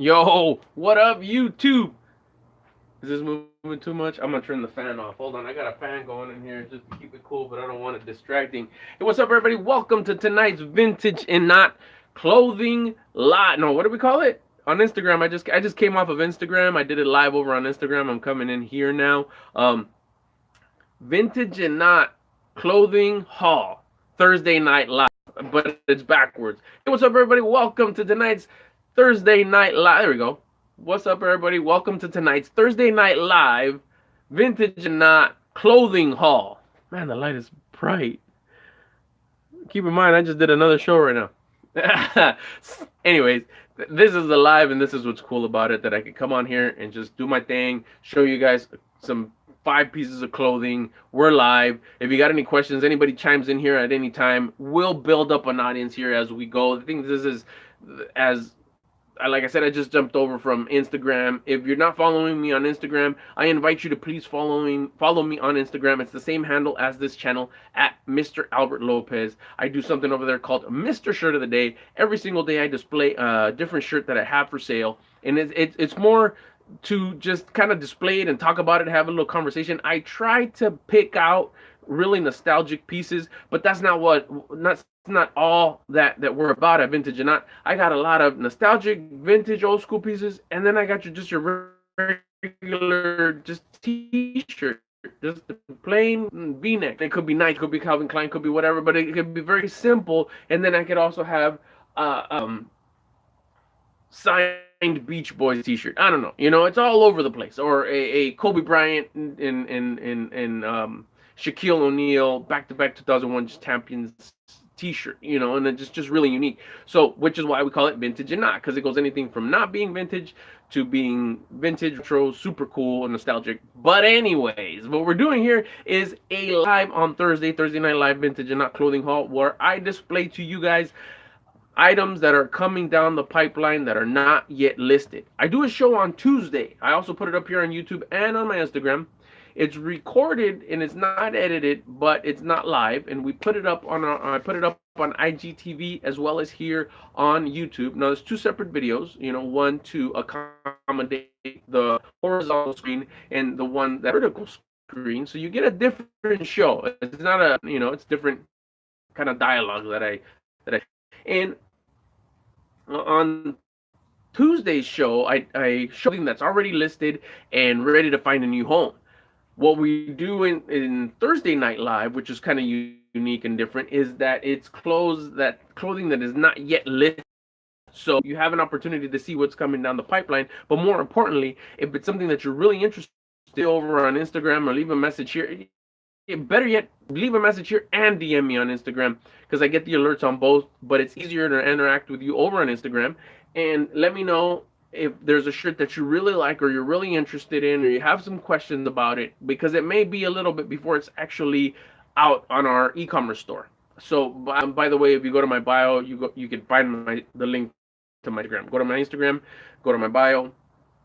Yo, what up, YouTube? Is this moving too much? I'm gonna turn the fan off. Hold on, I got a fan going in here just to keep it cool, but I don't want it distracting. Hey, what's up, everybody? Welcome to tonight's Vintage and Not Clothing Live. No, what do we call it? On Instagram, I just came off of Instagram. I did it live over on Instagram. I'm coming in here now. Vintage and Not Clothing Haul Thursday Night Live, but it's backwards. Hey, what's up, everybody? Welcome to tonight's Thursday Night Live. There we go. What's up, everybody? Welcome to tonight's Thursday Night Live Vintage and Not Clothing Haul. Man, the light is bright. Keep in mind, I just did another show right now. Anyways, this is the live, and this is what's cool about it, that I can come on here and just do my thing, show you guys some 5 pieces of clothing. We're live. If you got any questions, anybody chimes in here at any time, we'll build up an audience here as we go. I think this is, as like I said, I just jumped over from Instagram. If you're not following me on Instagram, I invite you to please follow me on Instagram. It's the same handle as this channel, at Mr. Albert Lopez. I do something over there called Mr. Shirt of the Day. Every single day I display a different shirt that I have for sale, and it's more to just kind of display it and talk about it, have a little conversation. I try to pick out really nostalgic pieces, but that's not all that we're about at Vintage and Not. I got a lot of nostalgic, vintage, old school pieces, and then I got your regular just t-shirt, just plain V-neck. It could be Nike, could be Calvin Klein, could be whatever, but it could be very simple. And then I could also have signed Beach Boys t-shirt. I don't know, it's all over the place. Or a Kobe Bryant in Shaquille O'Neal back-to-back 2001 champions t-shirt, and it's just really unique. So, which is why we call it Vintage and Not, because it goes anything from not being vintage to being vintage, retro, super cool and nostalgic. But anyways, what we're doing here is a live on Thursday Night Live Vintage and Not clothing haul, where I display to you guys items that are coming down the pipeline that are not yet listed. I do a show on Tuesday. I also put it up here on YouTube and on my Instagram. It's recorded and it's not edited, but it's not live, and we put it up on I put it up on IGTV as well as here on YouTube. Now there's two separate videos, one to accommodate the horizontal screen and the one that vertical screen, so you get a different show. It's not a, it's different kind of dialogue that I and on Tuesday's show, I show something that's already listed and ready to find a new home. What we do in Thursday Night Live, which is kind of unique and different, is that it's clothing that is not yet listed. So you have an opportunity to see what's coming down the pipeline. But more importantly, if it's something that you're really interested in, over on Instagram, or leave a message here. Better yet, leave a message here and DM me on Instagram, because I get the alerts on both, but it's easier to interact with you over on Instagram. And let me know if there's a shirt that you really like, or you're really interested in, or you have some questions about it, because it may be a little bit before it's actually out on our e-commerce store. So by the way, if you go to my bio, you can find the link to my Instagram. Go to my Instagram, go to my bio,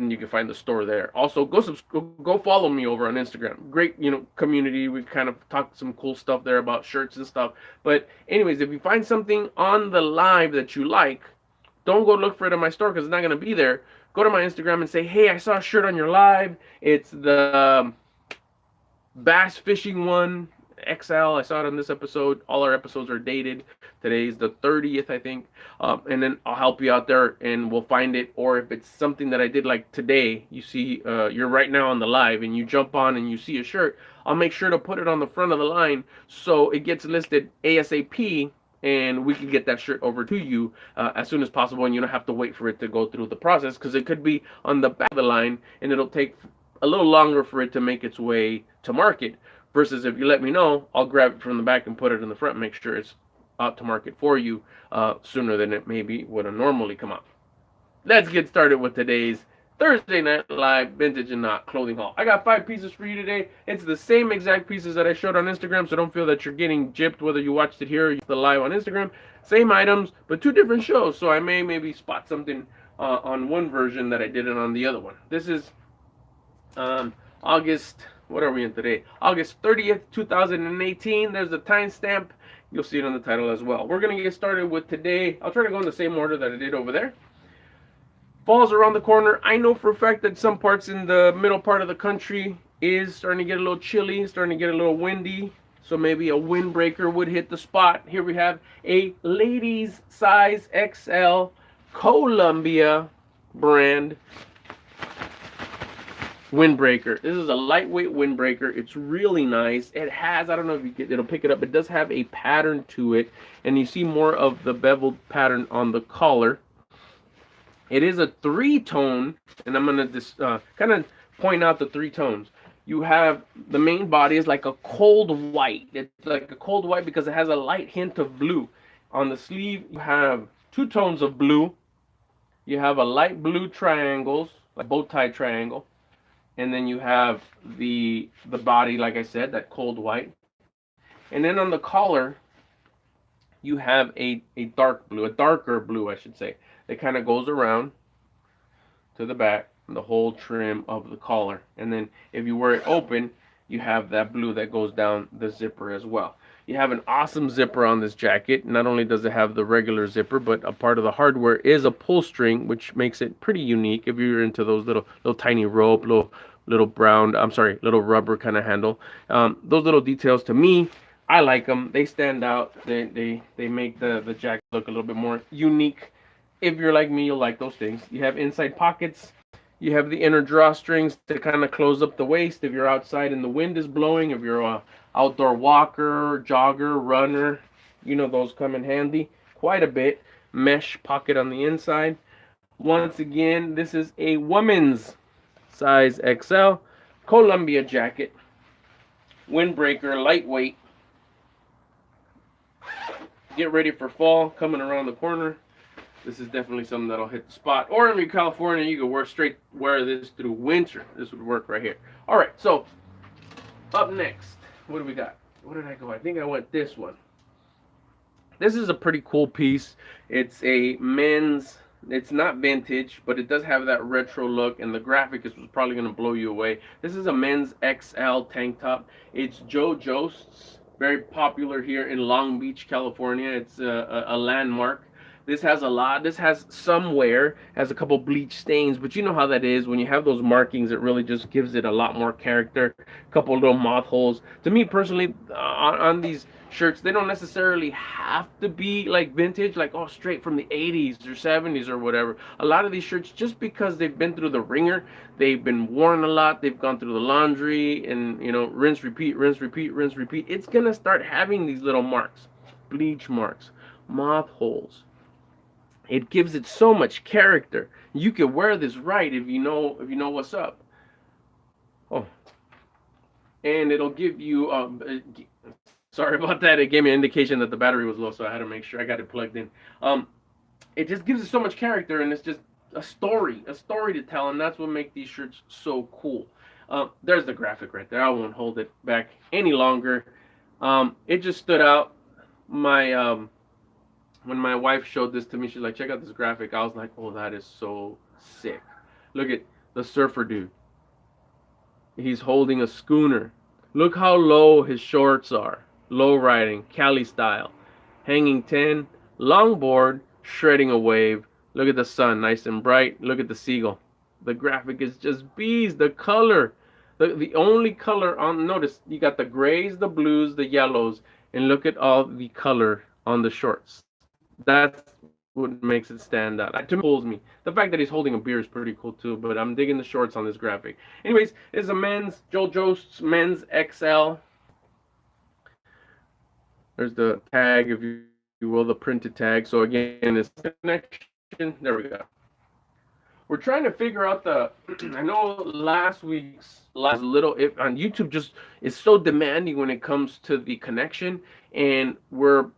and you can find the store there. Also, go follow me over on Instagram. Great, community. We kind of talked some cool stuff there about shirts and stuff. But anyways, if you find something on the live that you like, don't go look for it in my store, because it's not going to be there. Go to my Instagram and say, hey, I saw a shirt on your live. It's the bass fishing one, XL. I saw it on this episode. All our episodes are dated. Today's the 30th, I think. And then I'll help you out there and we'll find it. Or if it's something that I did like today, you see, you're right now on the live and you jump on and you see a shirt, I'll make sure to put it on the front of the line so it gets listed ASAP, and we can get that shirt over to you as soon as possible, and you don't have to wait for it to go through the process, because it could be on the back of the line and it'll take a little longer for it to make its way to market, versus if you let me know, I'll grab it from the back and put it in the front and make sure it's out to market for you sooner than it maybe would have normally come out. Let's get started with today's Thursday Night Live Vintage and Not clothing haul. I got 5 pieces for you today. It's the same exact pieces that I showed on Instagram, so don't feel that you're getting gypped whether you watched it here or the live on Instagram. Same items, but 2 different shows, so I may maybe spot something on one version that I didn't on the other one. This is August, what are we in today? August 30th, 2018. There's a timestamp. You'll see it on the title as well. We're going to get started with today. I'll try to go in the same order that I did over there. Fall's around the corner. I know for a fact that some parts in the middle part of the country is starting to get a little chilly, starting to get a little windy. So maybe a windbreaker would hit the spot. Here we have a ladies size XL Columbia brand windbreaker. This is a lightweight windbreaker. It's really nice. It has, I don't know if you get, it'll pick it up. It does have a pattern to it, and you see more of the beveled pattern on the collar. It is a 3-tone, and I'm gonna just kind of point out the 3 tones. You have the main body is like a cold white. It's like a cold white because it has a light hint of blue. On the sleeve, you have 2 tones of blue. You have a light blue triangles, like bow tie triangle. And then you have the body, like I said, that cold white. And then on the collar, you have a dark blue, a darker blue, I should say. That kind of goes around to the back, the whole trim of the collar. And then if you wear it open, you have that blue that goes down the zipper as well. You have an awesome zipper on this jacket. Not only does it have the regular zipper, but a part of the hardware is a pull string, which makes it pretty unique if you're into those little tiny rope, little brown, little rubber kind of handle. Those little details, to me, I like them. They stand out. They make the jacket look a little bit more unique. If you're like me, you'll like those things. You have inside pockets. You have the inner drawstrings to kind of close up the waist if you're outside and the wind is blowing. If you're a outdoor walker, jogger, runner, you know those come in handy quite a bit. Mesh pocket on the inside. Once again, this is a woman's size XL Columbia jacket. Windbreaker, lightweight. Get ready for fall coming around the corner. This is definitely something that'll hit the spot. Or if you're California, you can wear this through winter. This would work right here. All right, so up next, what do we got? Where did I go? I think I went this one. This is a pretty cool piece. It's a men's, it's not vintage, but it does have that retro look, and the graphic is probably going to blow you away. This is a men's XL tank top. It's Joe Jost's, very popular here in Long Beach, California. It's a landmark. This has a lot. This has some wear, has a couple bleach stains, but you know how that is. When you have those markings, it really just gives it a lot more character. A couple little moth holes. To me personally, on these shirts, they don't necessarily have to be like vintage, like straight from the 80s or 70s or whatever. A lot of these shirts, just because they've been through the ringer, they've been worn a lot, they've gone through the laundry, and rinse, repeat, rinse, repeat, rinse, repeat. It's gonna start having these little marks, bleach marks, moth holes. It gives it so much character. You can wear this right if you know what's up. Oh, and it'll give you. Sorry about that. It gave me an indication that the battery was low, so I had to make sure I got it plugged in. It just gives it so much character, and it's just a story to tell, and that's what makes these shirts so cool. There's the graphic right there. I won't hold it back any longer. It just stood out. When my wife showed this to me, she's like, check out this graphic. I was like, oh, that is so sick. Look at the surfer dude. He's holding a schooner. Look how low his shorts are. Low riding, Cali style. Hanging 10, longboard, shredding a wave. Look at the sun, nice and bright. Look at the seagull. The graphic is just bees. The color. The only color on, notice, you got the grays, the blues, the yellows. And look at all the color on the shorts. That's what makes it stand out. It pulls me. The fact that he's holding a beer is pretty cool too, but I'm digging the shorts on this graphic. Anyways, it's a men's, Joe Jost's men's XL. There's the tag, if you will, the printed tag. So again, it's connection. There we go. We're trying to figure out I know last little, on YouTube just is so demanding when it comes to the connection, and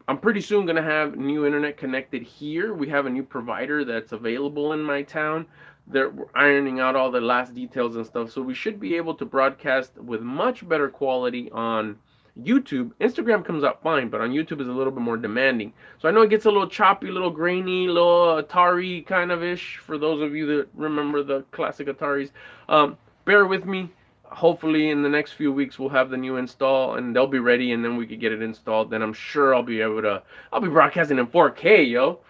I'm pretty soon going to have new internet connected here. We have a new provider that's available in my town. We're ironing out all the last details and stuff, so we should be able to broadcast with much better quality on YouTube. Instagram comes out fine, but on YouTube is a little bit more demanding. So I know it gets a little choppy, a little grainy, a little Atari kind of ish for those of you that remember the classic Ataris. Bear with me. Hopefully in the next few weeks we'll have the new install and they'll be ready, and then we could get it installed. Then I'm sure I'll be broadcasting in 4K, yo.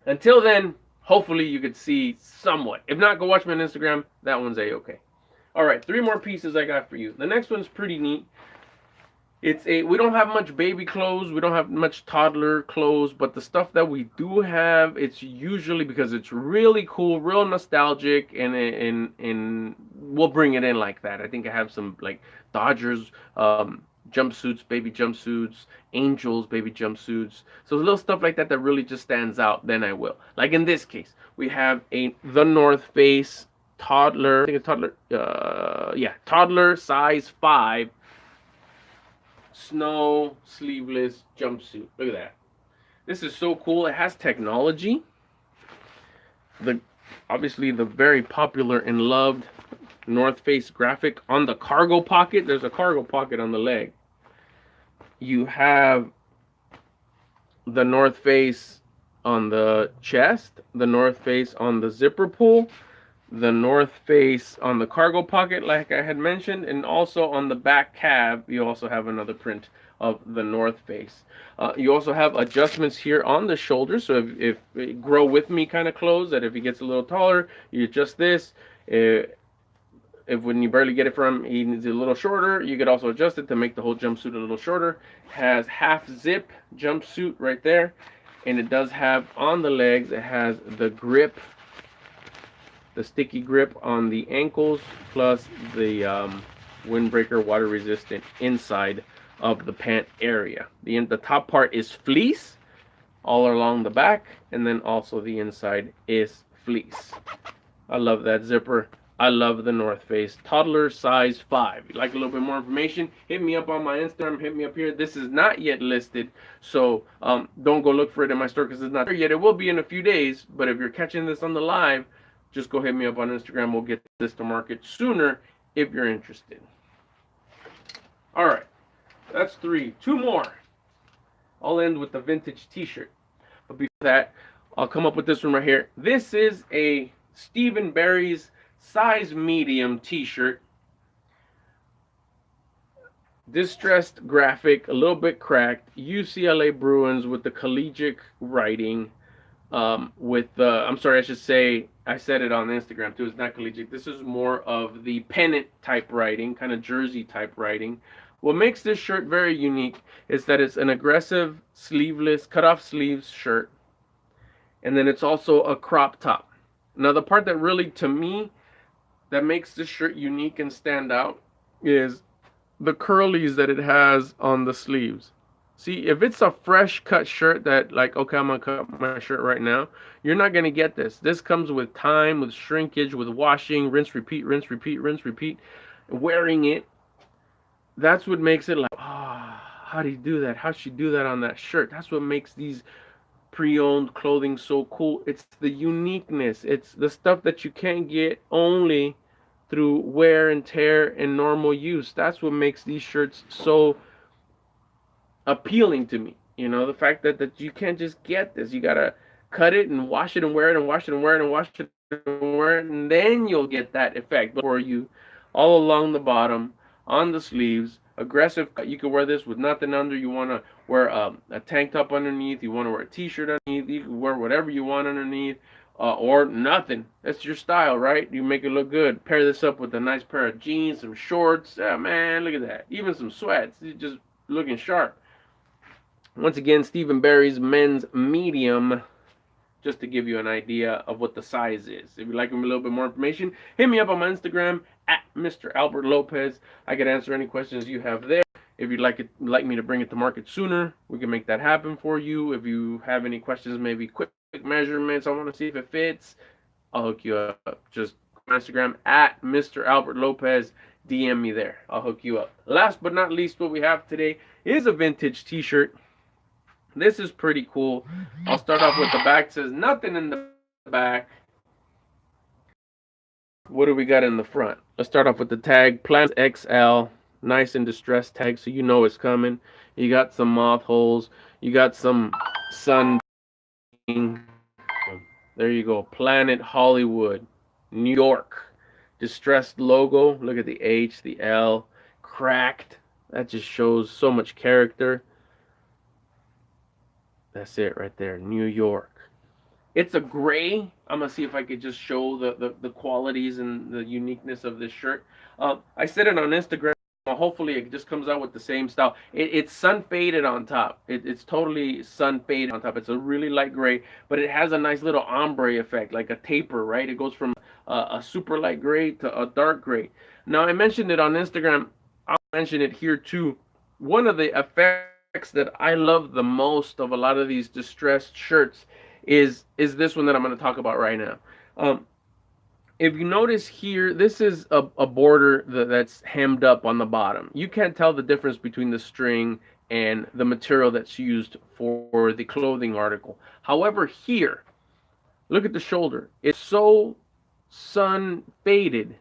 Until then, Hopefully you could see somewhat. If not, go watch me on Instagram. That one's a-okay. All right, 3 more pieces I got for you. The next one's pretty neat. We don't have much baby clothes, we don't have much toddler clothes, but the stuff that we do have, it's usually because it's really cool, real nostalgic, and we'll bring it in like that. I think I have some like Dodgers jumpsuits, baby jumpsuits, Angels baby jumpsuits. So little stuff like that that really just stands out, then I will. Like in this case, we have the North Face toddler, I think a toddler, toddler size 5 snow sleeveless jumpsuit. Look at that. This is so cool. It has technology. The obviously the very popular and loved North Face graphic on the cargo pocket. There's a cargo pocket on the leg. You have the North Face on the chest, the North Face on the zipper pull, the North Face on the cargo pocket like I had mentioned, and also on the back cab you also have another print of the North Face. You also have adjustments here on the shoulder, so if grow with me kind of clothes, that if he gets a little taller you adjust this. If when you barely get it from he needs a little shorter, you could also adjust it to make the whole jumpsuit a little shorter. Has half zip jumpsuit right there, and it does have on the legs, it has the grip, the sticky grip on the ankles, plus the windbreaker water resistant inside of the pant area. The top part is fleece all along the back, and then also the inside is fleece. I love that zipper. I love the North Face toddler size 5. If you'd like a little bit more information, hit me up on my Instagram, hit me up here. This is not yet listed, so don't go look for it in my store because it's not there yet. It will be in a few days, but if you're catching this on the live, just go hit me up on Instagram. We'll get this to market sooner if you're interested. All right, that's 3. 2 more. I'll end with the vintage t-shirt. But before that, I'll come up with this one right here. This is a Stephen Barry's size medium t-shirt. Distressed graphic, a little bit cracked. UCLA Bruins with the collegiate writing. I'm sorry, I should say, I said it on Instagram too, it's not collegiate. This is more of the pennant type writing, kind of jersey type writing. What makes this shirt very unique is that it's an aggressive sleeveless, cut off sleeves shirt. And then it's also a crop top. Now the part that really, to me, that makes this shirt unique and stand out is the curlies that it has on the sleeves. See, if it's a fresh cut shirt that like, okay, I'm gonna cut my shirt right now, you're not gonna get this. This comes with time, with shrinkage, with washing, rinse, repeat, rinse, repeat, rinse, repeat. Wearing it, that's what makes it like, how do you do that? How'd she do that on that shirt? That's what makes these pre-owned clothing so cool. It's the uniqueness. It's the stuff that you can't get only through wear and tear and normal use. That's what makes these shirts so appealing to me. You know, the fact that you can't just get this. You gotta cut it and wash it and wear it and wash it and wear it and wash it and wear it, and then you'll get that effect. For you, all along the bottom, on the sleeves, aggressive. You can wear this with nothing under. You want to wear a tank top underneath. You want to wear a t-shirt underneath. You can wear whatever you want underneath, or nothing. That's your style, right? You make it look good. Pair this up with a nice pair of jeans, some shorts. Man, look at that. Even some sweats. You're just looking sharp. Once again, Stephen Barry's men's medium, just to give you an idea of what the size is. If you'd like a little bit more information, hit me up on my Instagram at Mr. Albert Lopez. I can answer any questions you have there. If you'd like me to bring it to market sooner, we can make that happen for you. If you have any questions, maybe quick measurements, I want to see if it fits, I'll hook you up. Just go on Instagram at Mr. Albert Lopez. DM me there. I'll hook you up. Last but not least, what we have today is a vintage t-shirt. This is pretty cool. I'll start off with the back. It says nothing in the back. What do we got in the front? Let's start off with the tag. Plan XL. Nice and distressed tag, so you know it's coming. You got some moth holes. You got some sun. There you go. Planet Hollywood, New York. Distressed logo. Look at the H, the L. Cracked. That just shows so much character. That's it right there, New York. It's a gray. I'm gonna see if I could just show the qualities and the uniqueness of this shirt. I said it on Instagram. Hopefully, it just comes out with the same style. It's sun faded on top. It's totally sun faded on top. It's a really light gray, but it has a nice little ombre effect, like a taper, right? It goes from a super light gray to a dark gray. Now, I mentioned it on Instagram. I'll mention it here too. One of the effects that I love the most of a lot of these distressed shirts is this one that I'm going to talk about right now. Um, if you notice here, this is a border that's hemmed up on the bottom. You can't tell the difference between the string and the material that's used for the clothing article. However, here, look at the shoulder. It's so sun faded,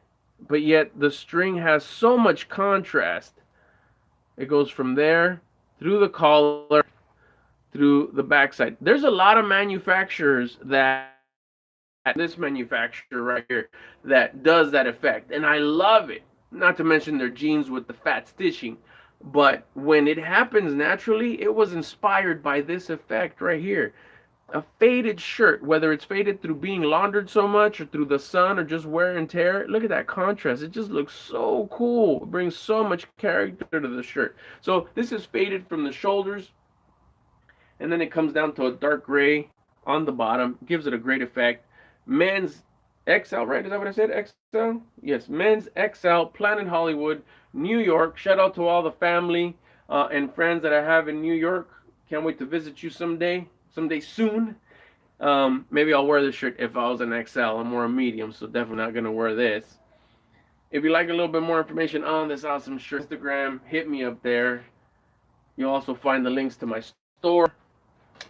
but yet the string has so much contrast. It goes from there through the collar, through the backside. There's a lot of manufacturers that this manufacturer right here that does that effect, and I love it. Not to mention their jeans with the fat stitching, but when it happens naturally, it was inspired by this effect right here. A faded shirt, whether it's faded through being laundered so much or through the sun or just wear and tear, look at that contrast. It just looks so cool. It brings so much character to the shirt. So this is faded from the shoulders, and then it comes down to a dark gray on the bottom. Gives it a great effect. Men's XL, right? Is that what I said? XL? Yes, men's XL, Planet Hollywood, New York. Shout out to all the family and friends that I have in New York. Can't wait to visit you someday soon. Maybe I'll wear this shirt if I was an XL. I'm more a medium, so definitely not going to wear this. If you like a little bit more information on this awesome shirt, Instagram, hit me up there. You'll also find the links to my store.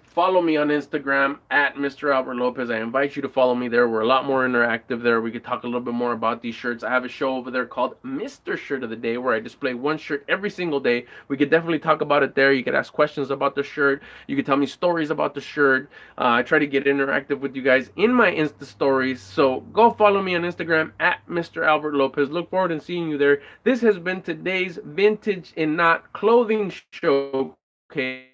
Follow me on Instagram at Mr. Albert Lopez. I invite you to follow me there. We're a lot more interactive there. We could talk a little bit more about these shirts. I have a show over there called Mr. Shirt of the Day where I display one shirt every single day. We could definitely talk about it there. You could ask questions about the shirt. You could tell me stories about the shirt. I try to get interactive with you guys in my Insta stories. So go follow me on Instagram at Mr. Albert Lopez. Look forward to seeing you there. This has been today's Vintage and Not Clothing Show. Okay.